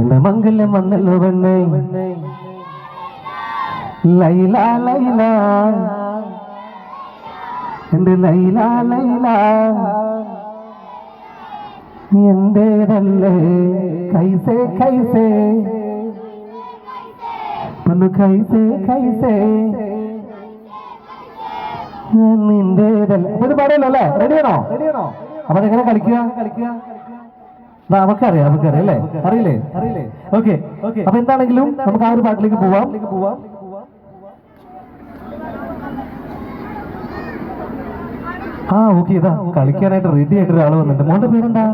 എന്റെ മംഗല്യം വന്നല്ലോ പെണ്ണേ ലൈല ലൈല എന്റെ ലൈല ലൈല എന്റേതല്ലേ കൈസേ കൈസേ പൊന്നു കൈസേ കൈസേ നിന്റേതല്ലേ ഇത് പാടിയല്ലോ അല്ലേ റെഡിയാണോ അപ്പൊ അതെങ്ങനെ കളിക്കുക നമുക്കറിയാം അല്ലേ അറിയില്ലേ ഓക്കെ അപ്പൊ എന്താണെങ്കിലും നമുക്ക് ആ ഒരു പാട്ടിലേക്ക് പോവാം ഓക്കെ ഇതാ കളിക്കാനായിട്ട് റെഡി ആയിട്ട് ഒരാൾ വന്നിട്ടുണ്ട് മോന്റെ പേരെന്താ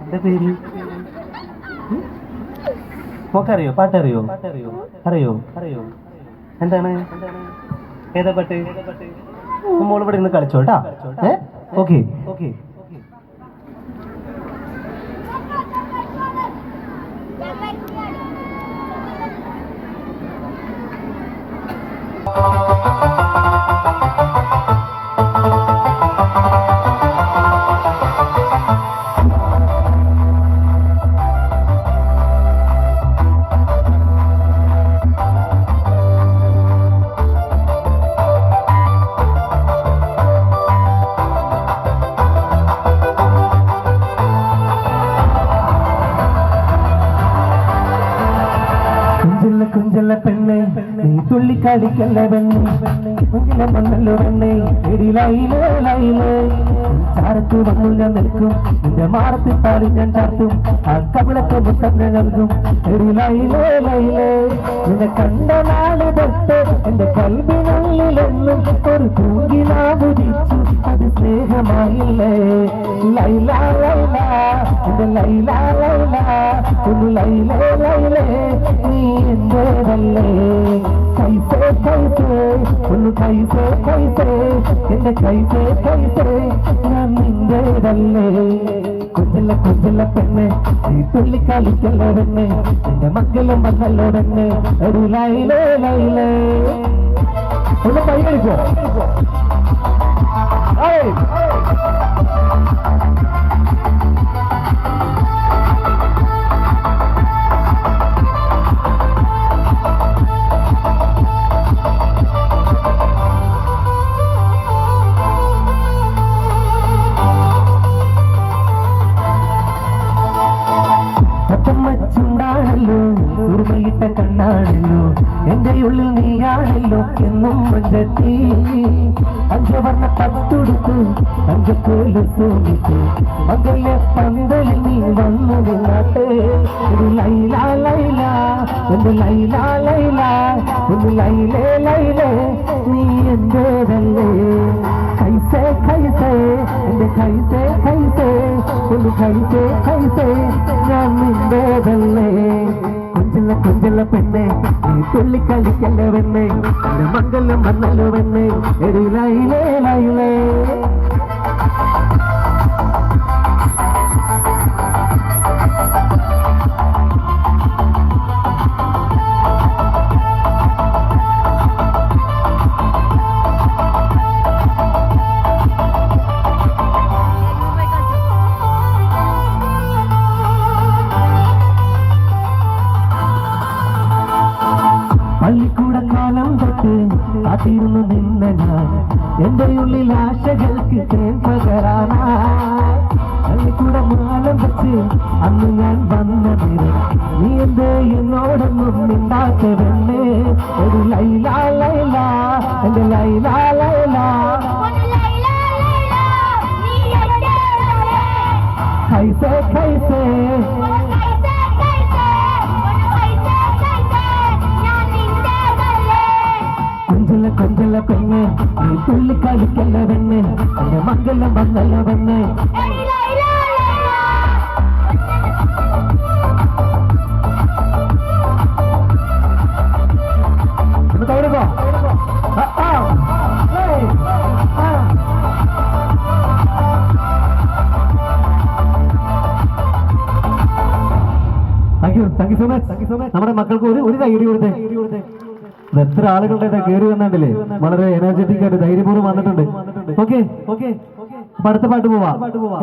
എന്റെ പേര് മോക്കറിയോ പാട്ടറിയോ അറിയോ എന്താണ് ഏതാ പാട്ട് മോൾ ഇവിടെ ഇന്ന് കളിച്ചോട്ടാ ഓക്കെ കുഞ്ചല്ല പെണ്ണെ നീ തുള്ളിക്കളിക്കല്ല പെണ്ണെ മണ്ണല്ലോ പെണ്ണെ ചാരത്ത് വന്നു ഞാൻ നിൽക്കും നിന്റെ മാറത്തിൽ പാടി ഞാൻ ചാർത്തും ആ കവിളത്തെ മുത്തം ഞാൻ നൽകും നിന്നെ കണ്ട നാള് തൊട്ട് എന്റെ കൽവിനുള്ളിലെന്നും ഒരു പൂങ്കിലാവുതിച്ചു അത് സ്നേഹമായില്ലേ ലൈല ലൈല എന്റെ ലൈല ലൈല ഒന്ന് ലൈലേ ലൈലേ നീ എന്റേതല്ലേ കൈസേ കൈസേ ഒന്ന് കൈസേ കൈസേ എന്റെ കൈസേ കൈസേ ഞാൻ നിന്റേതല്ലേ കൊഞ്ചല്ല പെണ്ണെ നീ തുള്ളിക്കളിക്കല്ല പെണ്ണെ എന്റെ മക്കളും വന്നല്ലോ പെണ്ണെ ഒരു ലൈലേ ലൈലേ ഒന്ന് കൈ കളിക്കോ ചൂടാണല്ലോ ഉറുമയിട്ട കണ്ണാണല്ലോ എന്റെ ഉള്ളിൽ നീയാണല്ലോ എന്നും മഞ്ചത്തി അഞ്ചവർണ്ണ പത്തുടുത്തു അഞ്ചക്കോല് സൂമിച്ചു മകലെ പന്തലിൽ നീ വന്നു നിന്നാട്ടെ ഒരു ലൈല ലൈല എന്റെ ലൈല ലൈല ഒരു ലൈലേ ലൈലേ നീ എന്റേതല്ലേ കൈസേ കൈസേ എന്റെ കൈസേ കൈസേ ഒരു കൈസേ കൈസേ ഞാൻ നിന്റേതല്ലേ കൊഞ്ചല്ല പെണ്ണെ നീ തുള്ളിക്കളിക്കല്ല പെണ്ണെ എന്റെ മംഗലം വന്നല്ലോ പെണ്ണെ ഒരു ലൈലേ ലൈലേ പള്ളിക്കൂടക്കാലം തൊട്ട് കാത്തിരുന്നു നിന്ന ഞാൻ എന്റെ ഉള്ളിൽ ആശകൾക്ക് തേൻ പകരാനാ പള്ളിക്കൂടമാലം വെച്ച് അന്ന് ഞാൻ വന്ന നേരം നീ എന്തേ എന്നോടൊന്നും മിണ്ടാത്ത പെണ്ണേ ഒരു ലൈല ലൈല എന്റെ ലൈല ലൈല കൈസേ കൈസേ കൊഞ്ചല്ല പെണ്ണെ നീ തുള്ളിക്കളിക്കല്ല പെണ്ണെ എന്റെ മംഗലം വന്നല്ല പെണ്ണെ താങ്ക് യു സോ മച്ച് നമ്മുടെ മക്കൾക്ക് ഒരു കൈ കൊടുത്തേ എത്ര ആളുകളുടെ കയറി വന്നിട്ടില്ലേ വളരെ എനർജറ്റിക് ആയിട്ട് ധൈര്യപൂർവ്വം വന്നിട്ടുണ്ട് ഓക്കെ അപ്പൊ അടുത്ത പാട്ട് പോവാ.